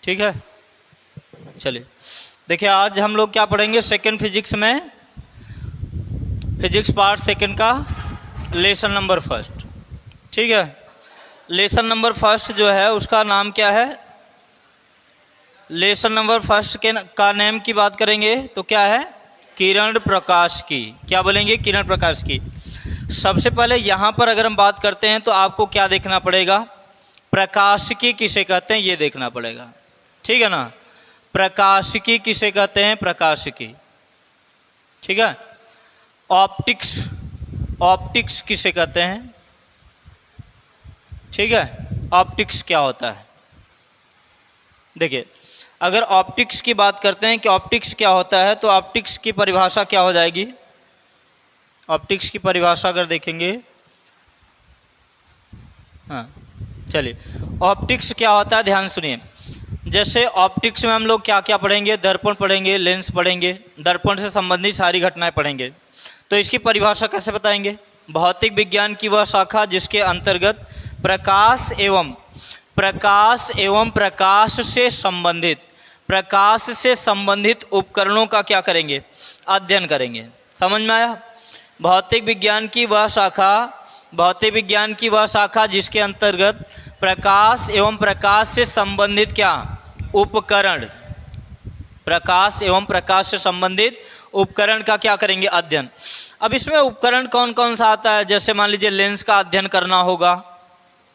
ठीक है। चलिए देखिए, आज हम लोग क्या पढ़ेंगे सेकेंड फिजिक्स में, फिजिक्स पार्ट सेकेंड का लेसन नंबर फर्स्ट। ठीक है, लेसन नंबर फर्स्ट जो है उसका नाम क्या है? लेसन नंबर फर्स्ट के का नेम की बात करेंगे तो क्या है? किरण प्रकाश की। क्या बोलेंगे? किरण प्रकाश की। सबसे पहले यहाँ पर अगर हम बात करते हैं तो आपको क्या देखना पड़ेगा? प्रकाशिकी किसे कहते हैं ये देखना पड़ेगा। ठीक है ना, प्रकाशिकी किसे कहते हैं? प्रकाशिकी। ठीक है, ऑप्टिक्स, ऑप्टिक्स किसे कहते हैं? ठीक है, ऑप्टिक्स क्या होता है? देखिए, अगर ऑप्टिक्स की बात करते हैं कि ऑप्टिक्स क्या होता है तो ऑप्टिक्स की परिभाषा क्या हो जाएगी? ऑप्टिक्स की परिभाषा अगर देखेंगे, हाँ चलिए, ऑप्टिक्स क्या होता है ध्यान सुनिए। जैसे ऑप्टिक्स में हम लोग क्या क्या पढ़ेंगे? दर्पण पढ़ेंगे, लेंस पढ़ेंगे, दर्पण से संबंधित सारी घटनाएं पढ़ेंगे। तो इसकी परिभाषा कैसे बताएंगे? भौतिक विज्ञान की वह शाखा जिसके अंतर्गत प्रकाश एवं प्रकाश से संबंधित उपकरणों का क्या करेंगे? अध्ययन करेंगे। समझ में आया? भौतिक विज्ञान की वह शाखा जिसके अंतर्गत प्रकाश एवं प्रकाश से संबंधित क्या उपकरण, प्रकाश एवं प्रकाश से संबंधित उपकरण का क्या करेंगे? अध्ययन। अब इसमें उपकरण कौन कौन सा आता है? जैसे मान लीजिए लेंस का अध्ययन करना होगा,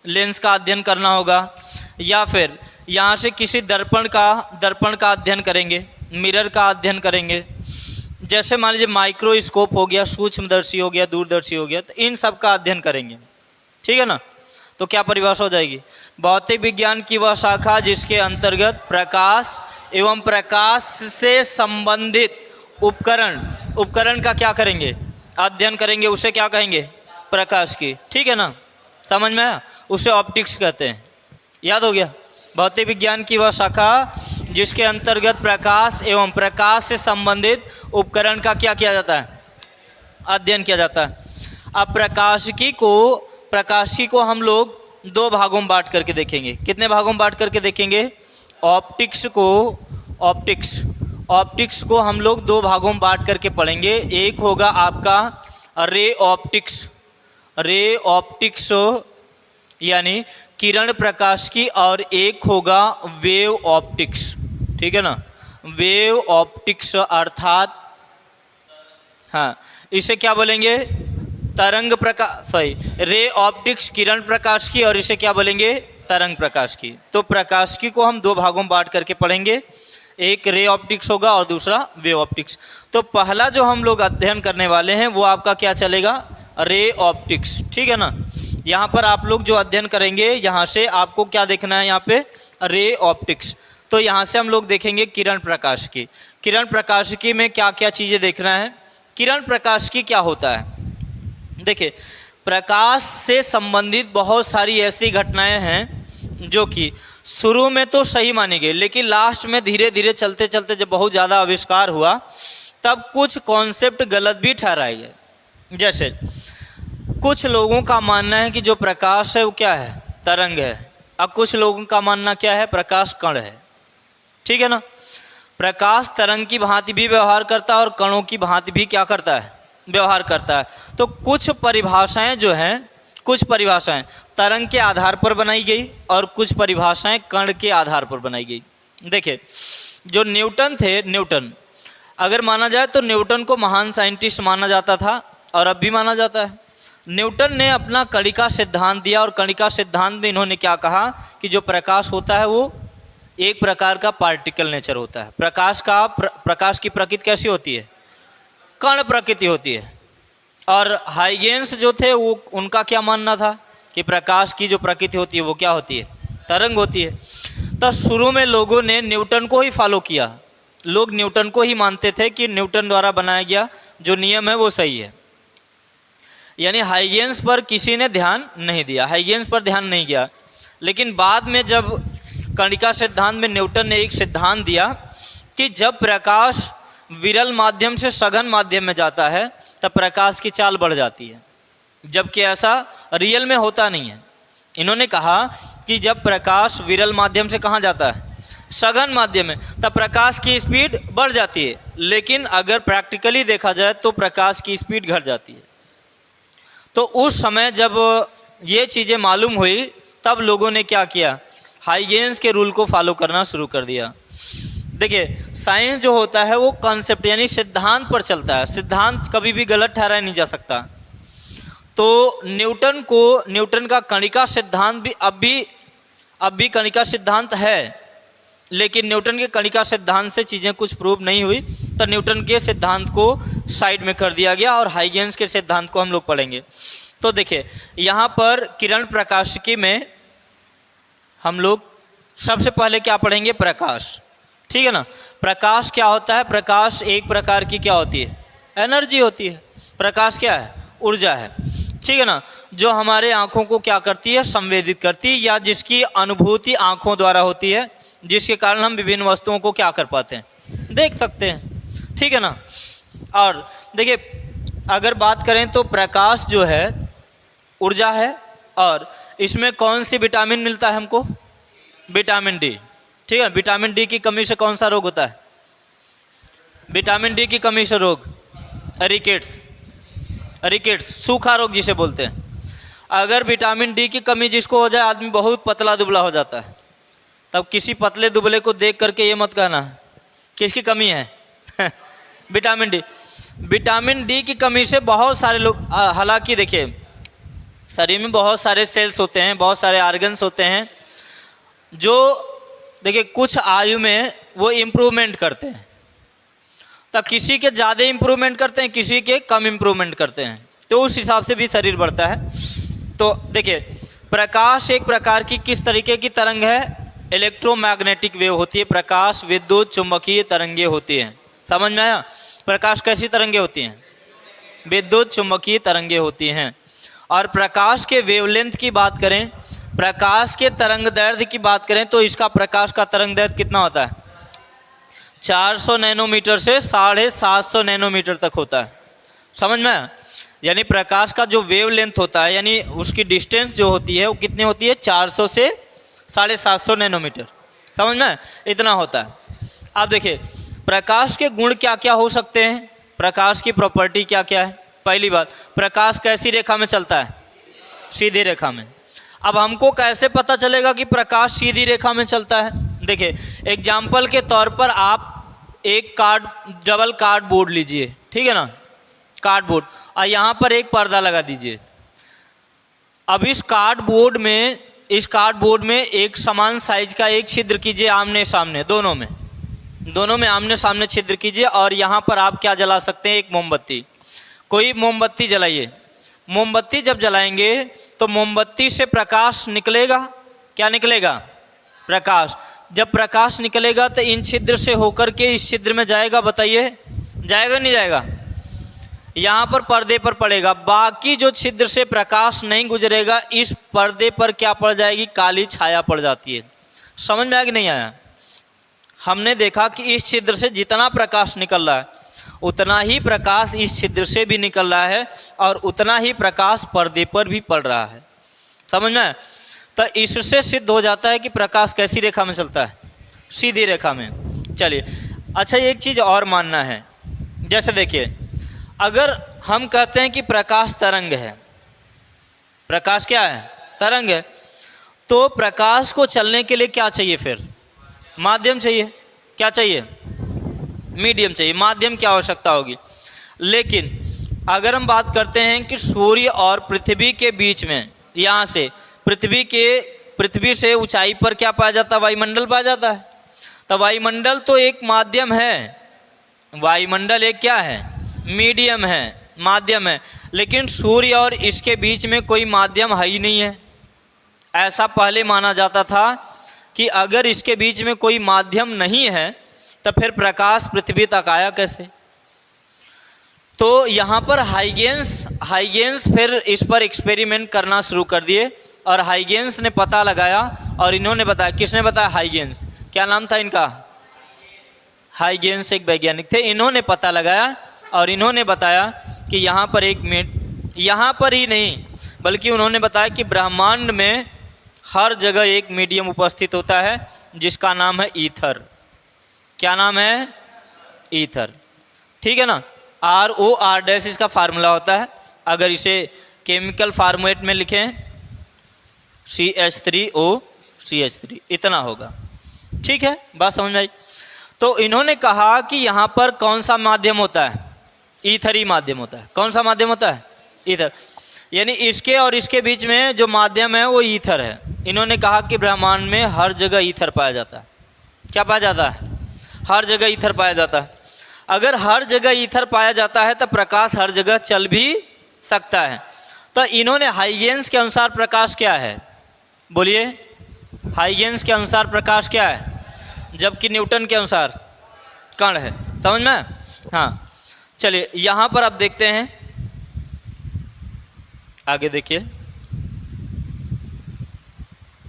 लेंस का अध्ययन करना होगा, या फिर यहाँ से किसी दर्पण का अध्ययन करेंगे, मिरर का अध्ययन करेंगे। जैसे मान लीजिए माइक्रोस्कोप हो गया, सूक्ष्मदर्शी हो गया, दूरदर्शी हो गया, तो इन सब का अध्ययन करेंगे। ठीक है ना, तो क्या परिभाषा हो जाएगी? भौतिक विज्ञान की वह शाखा जिसके अंतर्गत प्रकाश एवं प्रकाश से संबंधित उपकरण का क्या करेंगे? अध्ययन करेंगे। उसे क्या कहेंगे? प्रकाश की। ठीक है ना, समझ में आया? उसे ऑप्टिक्स कहते हैं। याद हो गया? भौतिक विज्ञान की वह शाखा जिसके अंतर्गत प्रकाश एवं प्रकाश से संबंधित उपकरण का क्या किया जाता है? अध्ययन किया जाता है। अब प्रकाशिकी को हम लोग दो भागों में बांट करके देखेंगे। कितने भागों में बांट करके देखेंगे? ऑप्टिक्स को हम लोग दो भागों में बांट करके पढ़ेंगे। एक होगा आपका रे ऑप्टिक्स यानी किरण प्रकाश की, और एक होगा वेव ऑप्टिक्स। ठीक है ना, वेव ऑप्टिक्स अर्थात हाँ इसे क्या बोलेंगे? तरंग प्रकाश, रे ऑप्टिक्स किरण प्रकाश की, और इसे क्या बोलेंगे? तरंग प्रकाश की। तो प्रकाशिकी को हम दो भागों में बांट करके पढ़ेंगे, एक रे ऑप्टिक्स होगा और दूसरा वेव ऑप्टिक्स। तो पहला जो हम लोग अध्ययन करने वाले हैं वो आपका क्या चलेगा? Ray optics. ठीक है ना, यहाँ पर आप लोग जो अध्ययन करेंगे, यहाँ से आपको क्या देखना है? यहाँ पे रे ऑप्टिक्स। तो यहाँ से हम लोग देखेंगे किरण प्रकाश की। किरण प्रकाशिकी में क्या क्या चीज़ें देखना है? किरण प्रकाशिकी क्या होता है? देखिए, प्रकाश से संबंधित बहुत सारी ऐसी घटनाएं हैं जो कि शुरू में तो सही मानी गई, लेकिन लास्ट में धीरे धीरे चलते चलते जब बहुत ज़्यादा आविष्कार हुआ तब कुछ कॉन्सेप्ट गलत भी ठहराए गए। जैसे कुछ लोगों का मानना है कि जो प्रकाश है वो क्या है? तरंग है। अब कुछ लोगों का मानना क्या है? प्रकाश कण है। ठीक है ना, प्रकाश तरंग की भांति भी व्यवहार करता है और कणों की भांति भी क्या करता है? व्यवहार करता है। तो कुछ परिभाषाएं जो हैं, कुछ परिभाषाएं तरंग के आधार पर बनाई गई और कुछ परिभाषाएं कण के आधार पर बनाई गई। देखिए, जो न्यूटन थे, न्यूटन अगर माना जाए तो न्यूटन को महान साइंटिस्ट माना जाता था और अब भी माना जाता है। न्यूटन ने अपना कणिका सिद्धांत दिया, और कणिका सिद्धांत में इन्होंने क्या कहा कि जो प्रकाश होता है वो एक प्रकार का पार्टिकल नेचर होता है। प्रकाश की प्रकृति कैसी होती है? कण प्रकृति होती है। और हाइगेंस जो थे वो उनका क्या मानना था कि प्रकाश की जो प्रकृति होती है वो क्या होती है? तरंग होती है। तो शुरू में लोगों ने न्यूटन को ही फॉलो किया। लोग न्यूटन को ही मानते थे कि न्यूटन द्वारा बनाया गया जो नियम है वो सही है, यानी हाइगेंस पर किसी ने ध्यान नहीं दिया, हाइगेंस पर ध्यान नहीं गया। लेकिन बाद में जब कणिका सिद्धांत में न्यूटन ने एक सिद्धांत दिया कि जब प्रकाश विरल माध्यम से सघन माध्यम में जाता है तब प्रकाश की चाल बढ़ जाती है, जबकि ऐसा रियल में होता नहीं है। इन्होंने कहा कि जब प्रकाश विरल माध्यम से कहाँ जाता है? सघन माध्यम है, तब प्रकाश की स्पीड बढ़ जाती है। लेकिन अगर प्रैक्टिकली देखा जाए तो प्रकाश की स्पीड घट जाती है। तो उस समय जब ये चीज़ें मालूम हुई तब लोगों ने क्या किया, हाइगेंस के रूल को फॉलो करना शुरू कर दिया। देखिए, साइंस जो होता है वो कॉन्सेप्ट यानी सिद्धांत पर चलता है। सिद्धांत कभी भी गलत ठहराया नहीं जा सकता। तो न्यूटन का कणिका सिद्धांत भी अब भी कणिका सिद्धांत है, लेकिन न्यूटन के कणिका सिद्धांत से चीज़ें कुछ प्रूव नहीं हुई, तो न्यूटन के सिद्धांत को साइड में कर दिया गया और हाइगेंस के सिद्धांत को हम लोग पढ़ेंगे। तो देखिए, यहाँ पर किरण प्रकाशिकी में हम लोग सबसे पहले क्या पढ़ेंगे, प्रकाश। ठीक है ना। प्रकाश क्या होता है, प्रकाश एक प्रकार की क्या होती है, एनर्जी होती है। प्रकाश क्या है, ऊर्जा है। ठीक है ना, जो हमारे आँखों को क्या करती है, संवेदित करती है, या जिसकी अनुभूति आँखों द्वारा होती है, जिसके कारण हम विभिन्न वस्तुओं को क्या कर पाते हैं, देख सकते हैं। ठीक है ना। और देखिए, अगर बात करें तो प्रकाश जो है ऊर्जा है, और इसमें कौन सी विटामिन मिलता है हमको, विटामिन डी। ठीक है, विटामिन डी की कमी से कौन सा रोग होता है, विटामिन डी की कमी से रोग, रिकेट्स, सूखा रोग जिसे बोलते हैं। अगर विटामिन डी की कमी जिसको हो जाए, आदमी बहुत पतला दुबला हो जाता है। तब किसी पतले दुबले को देख करके ये मत कहना किसकी कमी है विटामिन डी की कमी से बहुत सारे लोग, हालांकि देखिए शरीर में बहुत सारे सेल्स होते हैं, बहुत सारे ऑर्गन्स होते हैं, जो देखिए कुछ आयु में वो इम्प्रूवमेंट करते हैं। तब किसी के ज़्यादा इम्प्रूवमेंट करते हैं, किसी के कम इम्प्रूवमेंट करते हैं, तो उस हिसाब से भी शरीर बढ़ता है। तो देखिए, प्रकाश एक प्रकार की किस तरीके की तरंग है, इलेक्ट्रोमैग्नेटिक वेव होती है। प्रकाश विद्युत चुंबकीय तरंगे होती हैं। समझ में आया, प्रकाश कैसी तरंगे होती हैं, विद्युत चुंबकीय तरंगे होती हैं। और प्रकाश के वेवलेंथ की बात करें, प्रकाश के तरंग दैर्ध्य की बात करें, तो इसका प्रकाश का तरंग दैर्ध्य कितना होता है, 400 नैनोमीटर से 750 नैनोमीटर तक होता है। समझ में आया, यानी प्रकाश का जो वेवलेंथ होता है, यानी उसकी डिस्टेंस जो होती है वो कितनी होती है, 400 से 750 नैनोमीटर। समझ में, इतना होता है। अब देखिए, प्रकाश के गुण क्या क्या हो सकते हैं, प्रकाश की प्रॉपर्टी क्या क्या है। पहली बात, प्रकाश कैसी रेखा में चलता है, सीधी रेखा में। अब हमको कैसे पता चलेगा कि प्रकाश सीधी रेखा में चलता है। देखिए, एग्जाम्पल के तौर पर आप एक डबल कार्डबोर्ड लीजिए, ठीक है ना, कार्डबोर्ड, और यहाँ पर एक पर्दा लगा दीजिए। अब इस कार्डबोर्ड में एक समान साइज का एक छिद्र कीजिए, आमने सामने, दोनों में आमने सामने छिद्र कीजिए, और यहाँ पर आप क्या जला सकते हैं, एक मोमबत्ती, कोई मोमबत्ती जलाइए। मोमबत्ती जब जलाएंगे तो मोमबत्ती से प्रकाश निकलेगा, क्या निकलेगा, प्रकाश। जब प्रकाश निकलेगा तो इन छिद्र से होकर के इस छिद्र में जाएगा, बताइए जाएगा नहीं जाएगा, यहाँ पर पर्दे पर पड़ेगा। बाकी जो छिद्र से प्रकाश नहीं गुजरेगा, इस पर्दे पर क्या पड़ जाएगी, काली छाया पड़ जाती है। समझ में आया कि नहीं आया। हमने देखा कि इस छिद्र से जितना प्रकाश निकल रहा है, उतना ही प्रकाश इस छिद्र से भी निकल रहा है, और उतना ही प्रकाश पर्दे पर भी पड़ रहा है। समझ में, तो इससे सिद्ध हो जाता है कि प्रकाश कैसी रेखा में चलता है, सीधी रेखा में। चलिए, अच्छा एक चीज़ और मानना है, जैसे देखिए, अगर हम कहते हैं कि प्रकाश तरंग है, प्रकाश क्या है, तरंग है, तो प्रकाश को चलने के लिए क्या चाहिए, फिर माध्यम चाहिए। क्या चाहिए, मीडियम चाहिए। माध्यम की आवश्यकता होगी। लेकिन अगर हम बात करते हैं कि सूर्य और पृथ्वी के बीच में, यहाँ से पृथ्वी से ऊंचाई पर क्या पाया जाता है, वायुमंडल पाया जाता है। तो वायुमंडल तो एक माध्यम है, वायुमंडल एक क्या है, मीडियम है, माध्यम है। लेकिन सूर्य और इसके बीच में कोई माध्यम है ही नहीं है। ऐसा पहले माना जाता था कि अगर इसके बीच में कोई माध्यम नहीं है तो फिर प्रकाश पृथ्वी तक आया कैसे। तो यहाँ पर हाइगेंस फिर इस पर एक्सपेरिमेंट करना शुरू कर दिए, और हाइगेंस ने पता लगाया, और इन्होंने बताया, किसने बताया, हाइगेंस। क्या नाम था इनका, हाइगेंस एक वैज्ञानिक थे। इन्होंने पता लगाया और इन्होंने बताया कि यहाँ पर ही नहीं, बल्कि उन्होंने बताया कि ब्रह्मांड में हर जगह एक मीडियम उपस्थित होता है, जिसका नाम है ईथर। क्या नाम है? ईथर। ठीक है ना। ROR- इसका फार्मूला होता है। अगर इसे केमिकल फार्मेट में लिखें CH3O CH3 इतना होगा। ठीक है, बात समझ में आई। तो इन्होंने कहा कि यहाँ पर कौन सा माध्यम होता है? ईथर ही माध्यम होता है। कौन सा माध्यम होता है? ईथर। यानी इसके और इसके बीच में जो माध्यम है वो ईथर है। इन्होंने कहा कि ब्रह्मांड में हर जगह ईथर पाया जाता है। क्या पाया जाता है? हर जगह ईथर पाया जाता है। अगर हर जगह ईथर पाया जाता है तो प्रकाश हर जगह चल भी सकता है। तो इन्होंने हाइगेंस के अनुसार प्रकाश क्या है? बोलिए, हाइगेंस के अनुसार प्रकाश क्या है? जबकि न्यूटन के अनुसार कण है। समझ में? हाँ, चलिए यहाँ पर आप देखते हैं, आगे देखिए।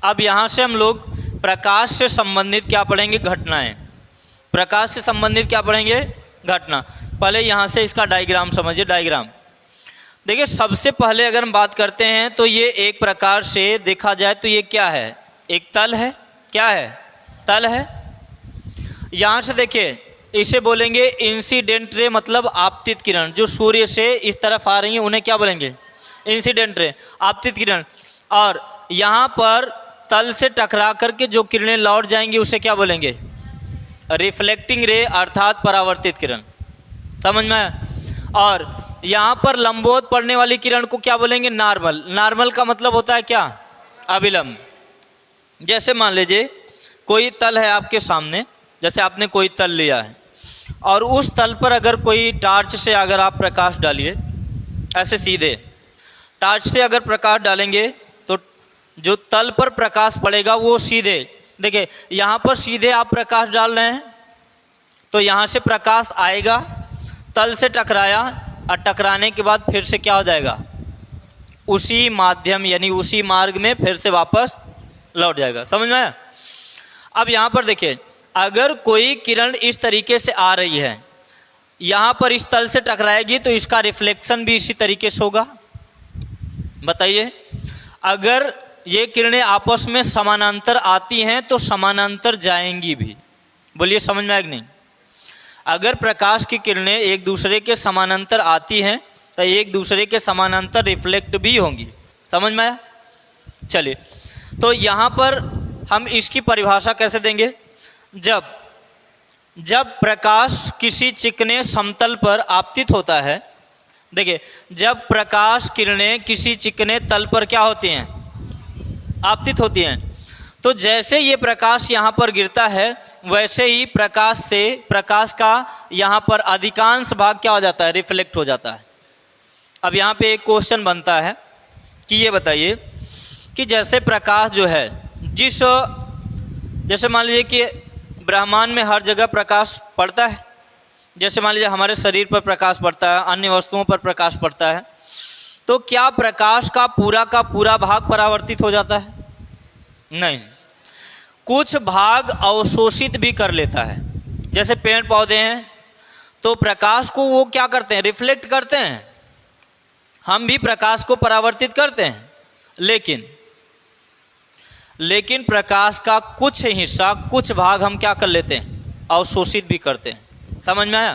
अब यहाँ से हम लोग प्रकाश से संबंधित क्या पढ़ेंगे? घटनाएं। प्रकाश से संबंधित क्या पढ़ेंगे? घटना। पहले यहाँ से इसका डायग्राम समझिए। डायग्राम देखिए, सबसे पहले अगर हम बात करते हैं तो ये एक प्रकार से देखा जाए तो ये क्या है? एक तल है। क्या है? तल है। यहाँ से देखिए, इसे बोलेंगे इंसिडेंट रे, मतलब आपतित किरण। जो सूर्य से इस तरफ आ रही हैं उन्हें क्या बोलेंगे? इंसिडेंट रे, आपतित किरण। और यहाँ पर तल से टकरा करके जो किरणें लौट जाएंगी उसे क्या बोलेंगे? रिफ्लेक्टिंग रे, अर्थात परावर्तित किरण। समझ में आया? और यहाँ पर लंबवत पड़ने वाली किरण को क्या बोलेंगे? नॉर्मल। नॉर्मल का मतलब होता है क्या? अभिलंब। जैसे मान लीजिए कोई तल है आपके सामने, जैसे आपने कोई तल लिया है और उस तल पर अगर कोई टार्च से अगर आप प्रकाश डालिए, ऐसे सीधे टार्च से अगर प्रकाश डालेंगे तो जो तल पर प्रकाश पड़ेगा वो सीधे, देखिए यहाँ पर सीधे आप प्रकाश डाल रहे हैं तो यहाँ से प्रकाश आएगा, तल से टकराया और टकराने के बाद फिर से क्या हो जाएगा? उसी माध्यम यानी उसी मार्ग में फिर से वापस लौट जाएगा। समझ में आया? अब यहाँ पर देखिए, अगर कोई किरण इस तरीके से आ रही है, यहाँ पर इस तल से टकराएगी तो इसका रिफ्लेक्शन भी इसी तरीके से होगा। बताइए, अगर ये किरणें आपस में समानांतर आती हैं तो समानांतर जाएंगी भी। बोलिए, समझ में आया कि नहीं? अगर प्रकाश की किरणें एक दूसरे के समानांतर आती हैं तो एक दूसरे के समानांतर रिफ्लेक्ट भी होंगी। समझ में आया? चलिए, तो यहाँ पर हम इसकी परिभाषा कैसे देंगे? जब प्रकाश किसी चिकने समतल पर आपतित होता है, देखिए जब प्रकाश किरणें किसी चिकने तल पर क्या होती हैं? आपतित होती हैं, तो जैसे ये प्रकाश यहाँ पर गिरता है वैसे ही प्रकाश का यहाँ पर अधिकांश भाग क्या हो जाता है? रिफ्लेक्ट हो जाता है। अब यहाँ पे एक क्वेश्चन बनता है कि ये बताइए कि जैसे प्रकाश जो है जैसे मान लीजिए कि ब्रह्मांड में हर जगह प्रकाश पड़ता है, जैसे मान लीजिए हमारे शरीर पर प्रकाश पड़ता है, अन्य वस्तुओं पर प्रकाश पड़ता है, तो क्या प्रकाश का पूरा भाग परावर्तित हो जाता है? नहीं, कुछ भाग अवशोषित भी कर लेता है। जैसे पेड़ पौधे हैं तो प्रकाश को वो क्या करते हैं? रिफ्लेक्ट करते हैं। हम भी प्रकाश को परावर्तित करते हैं, लेकिन प्रकाश का कुछ हिस्सा, कुछ भाग हम क्या कर लेते हैं? अवशोषित भी करते हैं। समझ में आया?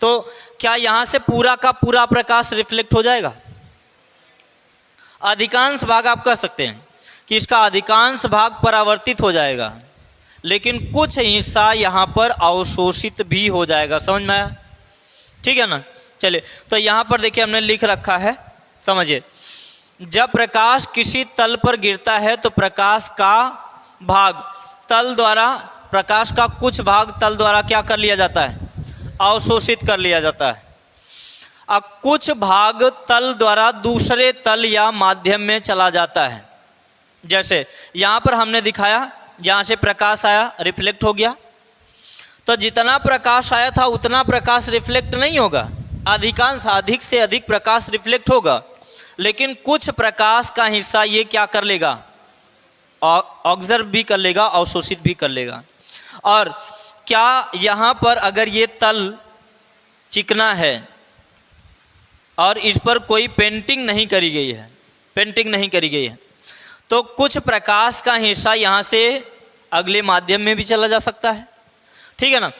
तो क्या यहाँ से पूरा का पूरा प्रकाश रिफ्लेक्ट हो जाएगा? अधिकांश भाग आप कह सकते हैं कि इसका अधिकांश भाग परावर्तित हो जाएगा, लेकिन कुछ हिस्सा यहाँ पर अवशोषित भी हो जाएगा। समझ में आया? ठीक है ना। चलिए, तो यहाँ पर देखिए हमने लिख रखा है, समझिए। जब प्रकाश किसी तल पर गिरता है तो प्रकाश का कुछ भाग तल द्वारा क्या कर लिया जाता है? अवशोषित कर लिया जाता है। अब कुछ भाग तल द्वारा दूसरे तल या माध्यम में चला जाता है। जैसे यहाँ पर हमने दिखाया, यहाँ से प्रकाश आया, रिफ्लेक्ट हो गया, तो जितना प्रकाश आया था उतना प्रकाश रिफ्लेक्ट नहीं होगा, अधिक से अधिक प्रकाश रिफ्लेक्ट होगा, लेकिन कुछ प्रकाश का हिस्सा ये क्या कर लेगा? ऑब्जर्व भी कर लेगा, अवशोषित भी कर लेगा। और क्या यहाँ पर अगर ये तल चिकना है और इस पर कोई पेंटिंग नहीं करी गई है, तो कुछ प्रकाश का हिस्सा यहाँ से अगले माध्यम में भी चला जा सकता है, ठीक है ना।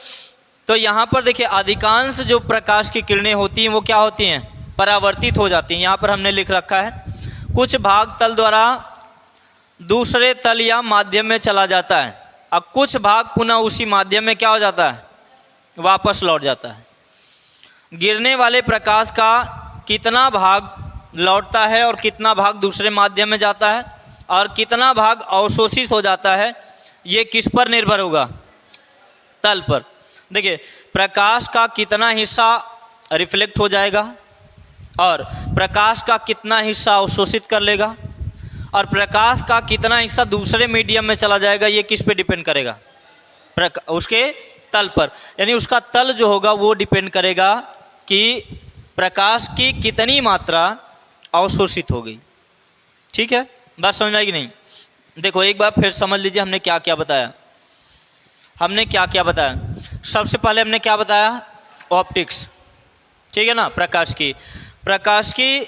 तो यहाँ पर देखिए अधिकांश जो प्रकाश की किरणें होती हैं वो क्या होती हैं, परावर्तित हो जाती हैं। यहाँ पर हमने लिख रखा है कुछ भाग तल द्वारा दूसरे तल या माध्यम में चला जाता है और कुछ भाग पुनः उसी माध्यम में क्या हो जाता है, वापस लौट जाता है। गिरने वाले प्रकाश का कितना भाग लौटता है और कितना भाग दूसरे माध्यम में जाता है और कितना भाग अवशोषित हो जाता है, ये किस पर निर्भर होगा, तल पर। देखिए प्रकाश का कितना हिस्सा रिफ्लेक्ट हो जाएगा और प्रकाश का कितना हिस्सा अवशोषित कर लेगा और प्रकाश का कितना हिस्सा दूसरे मीडियम में चला जाएगा, ये किस पे डिपेंड करेगा, उसके तल पर। यानी उसका तल जो होगा वो डिपेंड करेगा कि प्रकाश की कितनी मात्रा अवशोषित हो गई। ठीक है, बात समझ में आएगी नहीं। देखो एक बार फिर समझ लीजिए हमने क्या क्या बताया। हमने क्या क्या बताया, सबसे पहले हमने क्या बताया, ऑप्टिक्स, ठीक है ना। प्रकाश की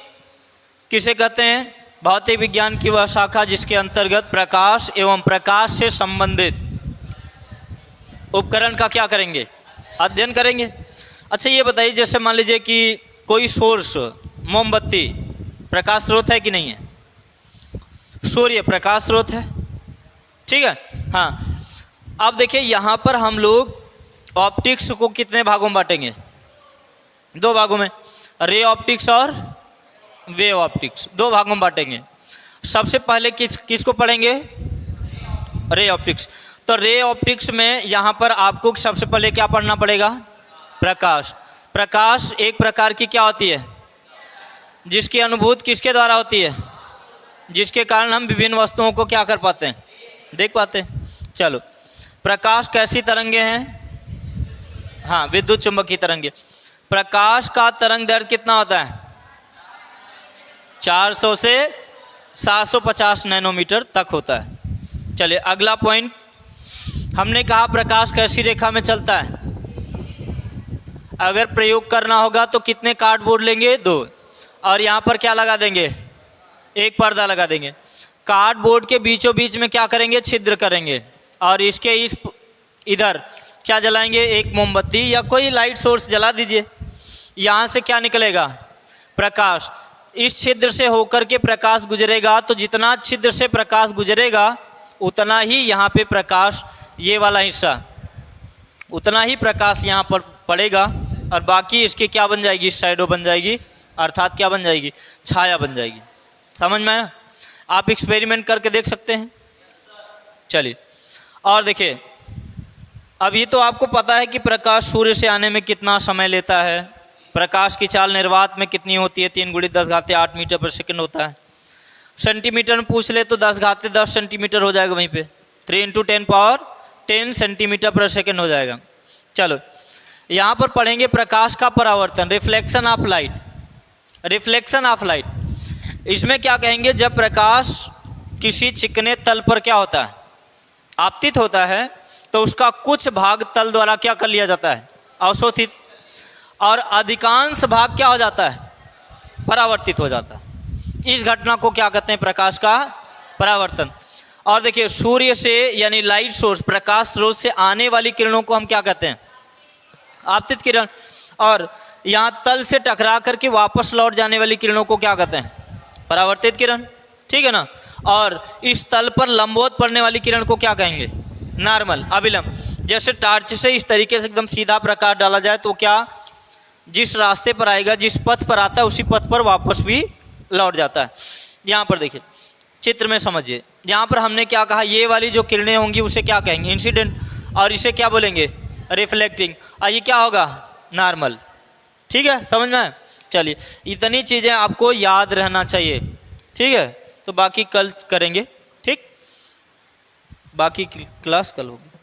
किसे कहते हैं, भौतिक विज्ञान की वह शाखा जिसके अंतर्गत प्रकाश एवं प्रकाश से संबंधित उपकरण का क्या करेंगे, अध्ययन करेंगे। अच्छा ये बताइए, जैसे मान लीजिए कि कोई सोर्स, मोमबत्ती प्रकाश स्रोत है कि नहीं है, सूर्य प्रकाश स्रोत है, ठीक है। हाँ, अब देखिए यहाँ पर हम लोग ऑप्टिक्स को कितने भागों में बांटेंगे, दो भागों में, रे ऑप्टिक्स और वेव ऑप्टिक्स, दो भागों में बांटेंगे। सबसे पहले किसको पढ़ेंगे, रे ऑप्टिक्स। तो रे ऑप्टिक्स में यहाँ पर आपको सबसे पहले क्या पढ़ना पड़ेगा, प्रकाश एक प्रकार की क्या होती है, जिसकी अनुभूति किसके द्वारा होती है, जिसके कारण हम विभिन्न वस्तुओं को क्या कर पाते हैं, देख पाते हैं। चलो प्रकाश कैसी तरंगे हैं, हाँ विद्युत चुंबकीय तरंगे। प्रकाश का तरंग दैर्घ्य कितना होता है, 400 से 750 नैनोमीटर तक होता है। चलिए अगला पॉइंट, हमने कहा प्रकाश कैसी रेखा में चलता है। अगर प्रयोग करना होगा तो कितने कार्डबोर्ड लेंगे, 2, और यहाँ पर क्या लगा देंगे, एक पर्दा लगा देंगे। कार्डबोर्ड के बीचों बीच में क्या करेंगे, छिद्र करेंगे और इसके इधर क्या जलाएंगे, एक मोमबत्ती या कोई लाइट सोर्स जला दीजिए। यहाँ से क्या निकलेगा, प्रकाश। इस छिद्र से होकर के प्रकाश गुजरेगा, तो जितना छिद्र से प्रकाश गुजरेगा उतना ही यहाँ पे प्रकाश, ये वाला हिस्सा, उतना ही प्रकाश यहाँ पर पड़ेगा और बाकी इसकी क्या बन जाएगी, शैडो बन जाएगी, अर्थात क्या बन जाएगी, छाया बन जाएगी। समझ में आया, आप एक्सपेरिमेंट करके देख सकते हैं। चलिए और देखिए, अब ये तो आपको पता है कि प्रकाश सूर्य से आने में कितना समय लेता है, प्रकाश की चाल निर्वात में कितनी होती है, 3 × 10⁸ मीटर पर सेकंड होता है। सेंटीमीटर में पूछ ले तो 10⁻10 सेंटीमीटर हो जाएगा, वहीं पे 3 × 10⁻10 सेंटीमीटर पर सेकंड हो जाएगा। चलो यहाँ पर पढ़ेंगे प्रकाश का परावर्तन, reflection of light. Reflection of light, इसमें क्या कहेंगे, जब प्रकाश किसी चिकने तल पर क्या होता है, आपतित होता है, तो उसका कुछ भाग तल द्वारा क्या कर लिया जाता है, अवशोषित, और अधिकांश भाग क्या हो जाता है, परावर्तित हो जाता है। इस घटना को क्या कहते हैं, प्रकाश का परावर्तन। और देखिए सूर्य से यानी लाइट सोर्स, प्रकाश स्रोत से आने वाली किरणों को हम क्या कहते हैं, आपतित किरण। और यहाँ तल से टकरा करके वापस लौट जाने वाली किरणों को क्या कहते हैं, परावर्तित किरण, ठीक है ना। और इस तल पर लंबवत पड़ने वाली किरण को क्या कहेंगे, नॉर्मल, अभिलंब। जैसे टार्च से इस तरीके से एकदम सीधा प्रकाश डाला जाए तो क्या, जिस रास्ते पर आएगा, जिस पथ पर आता है उसी पथ पर वापस भी लौट जाता है। यहाँ पर देखिए चित्र में समझिए, यहाँ पर हमने क्या कहा, ये वाली जो किरणें होंगी उसे क्या कहेंगे, इंसिडेंट, और इसे क्या बोलेंगे, रिफ्लेक्टिंग, और ये क्या होगा, नॉर्मल। ठीक है, समझ में। चलिए इतनी चीज़ें आपको याद रहना चाहिए, ठीक है। तो बाकी कल करेंगे, ठीक, बाकी क्लास कल होगी।